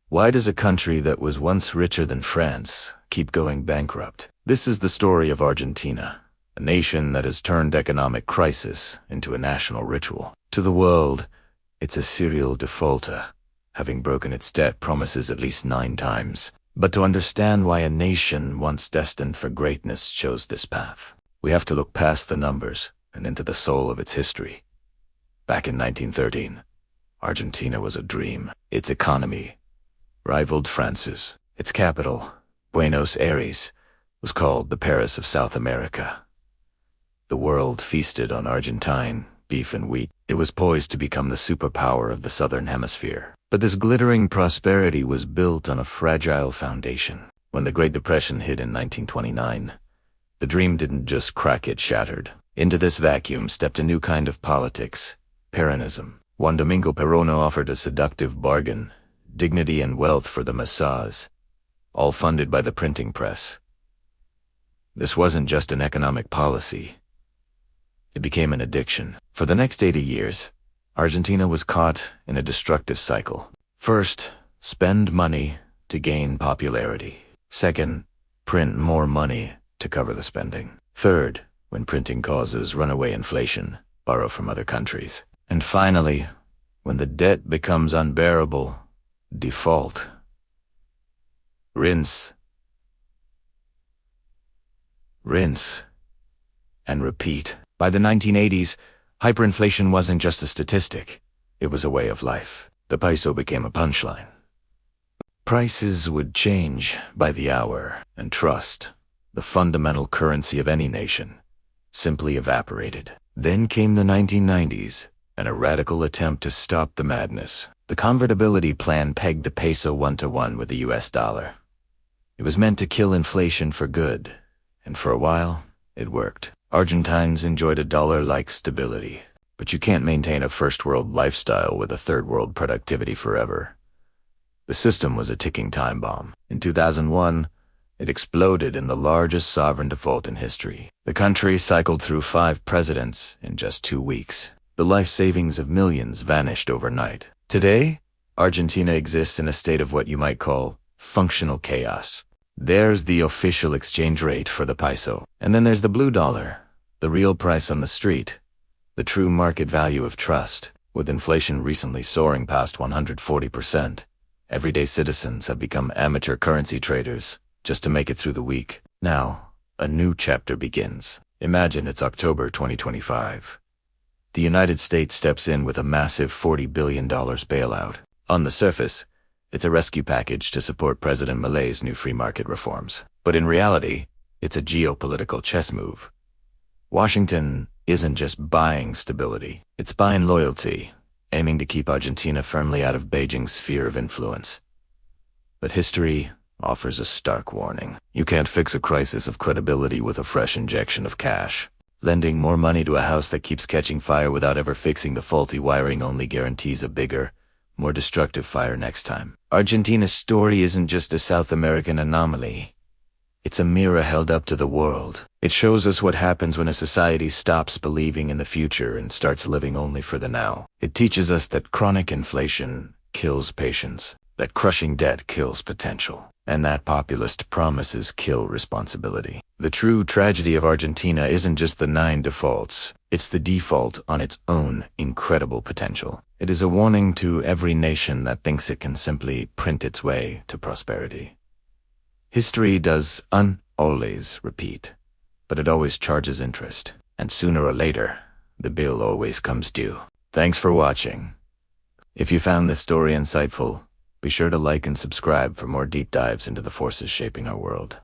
Why does a country that was once richer than France keep going bankrupt? This is the story of Argentina, a nation that has turned economic crisis into a national ritual. To the world, it's a serial defaulter, having broken its debt promises at least 9 times. But to understand why a nation once destined for greatness chose this path, we have to look past the numbers and into the soul of its history. Back in 1913, Argentina was a dream. Its economy rivaled France's. Its capital, Buenos Aires, was called the Paris of South America. The world feasted on Argentine beef and wheat. It was poised to become the superpower of the Southern Hemisphere. But this glittering prosperity was built on a fragile foundation. When the Great Depression hit in 1929, the dream didn't just crack, it shattered. Into this vacuum stepped a new kind of politics, Peronism. Juan Domingo Perón offered a seductive bargain: dignity and wealth for the masses, all funded by the printing press. This wasn't just an economic policy. It became an addiction. For the next 80 years, Argentina was caught in a destructive cycle. First, spend money to gain popularity. Second, print more money to cover the spending. Third, when printing causes runaway inflation, borrow from other countries. And finally, when the debt becomes unbearable, default. Rinse, and repeat. By the 1980s, hyperinflation wasn't just a statistic, it was a way of life. The peso became a punchline. Prices would change by the hour, and trust, the fundamental currency of any nation, simply evaporated. Then came the 1990s, and a radical attempt to stop the madness. The convertibility plan pegged the peso 1-to-1 with the US dollar. It was meant to kill inflation for good, and for a while, it worked. Argentines enjoyed a dollar-like stability, but you can't maintain a first-world lifestyle with a third-world productivity forever. The system was a ticking time bomb. In 2001, it exploded in the largest sovereign default in history. The country cycled through 5 presidents in just 2 weeks. The life savings of millions vanished overnight. Today, Argentina exists in a state of what you might call functional chaos. There's the official exchange rate for the peso. And then there's the blue dollar, the real price on the street, the true market value of trust. With inflation recently soaring past 140%, everyday citizens have become amateur currency traders just to make it through the week. Now, a new chapter begins. Imagine it's October 2025. The United States steps in with a massive $40 billion bailout. On the surface, it's a rescue package to support President Milei's new free market reforms. But in reality, it's a geopolitical chess move. Washington isn't just buying stability, it's buying loyalty, aiming to keep Argentina firmly out of Beijing's sphere of influence. But history offers a stark warning. You can't fix a crisis of credibility with a fresh injection of cash. Lending more money to a house that keeps catching fire without ever fixing the faulty wiring only guarantees a bigger, more destructive fire next time. Argentina's story isn't just a South American anomaly. It's a mirror held up to the world. It shows us what happens when a society stops believing in the future and starts living only for the now. It teaches us that chronic inflation kills patience, that crushing debt kills potential, and that populist promises kill responsibility. The true tragedy of Argentina isn't just the 9 defaults, it's the default on its own incredible potential. It is a warning to every nation that thinks it can simply print its way to prosperity. History does always repeat, but it always charges interest, and sooner or later, the bill always comes due. Thanks for watching. If you found this story insightful, be sure to like and subscribe for more deep dives into the forces shaping our world.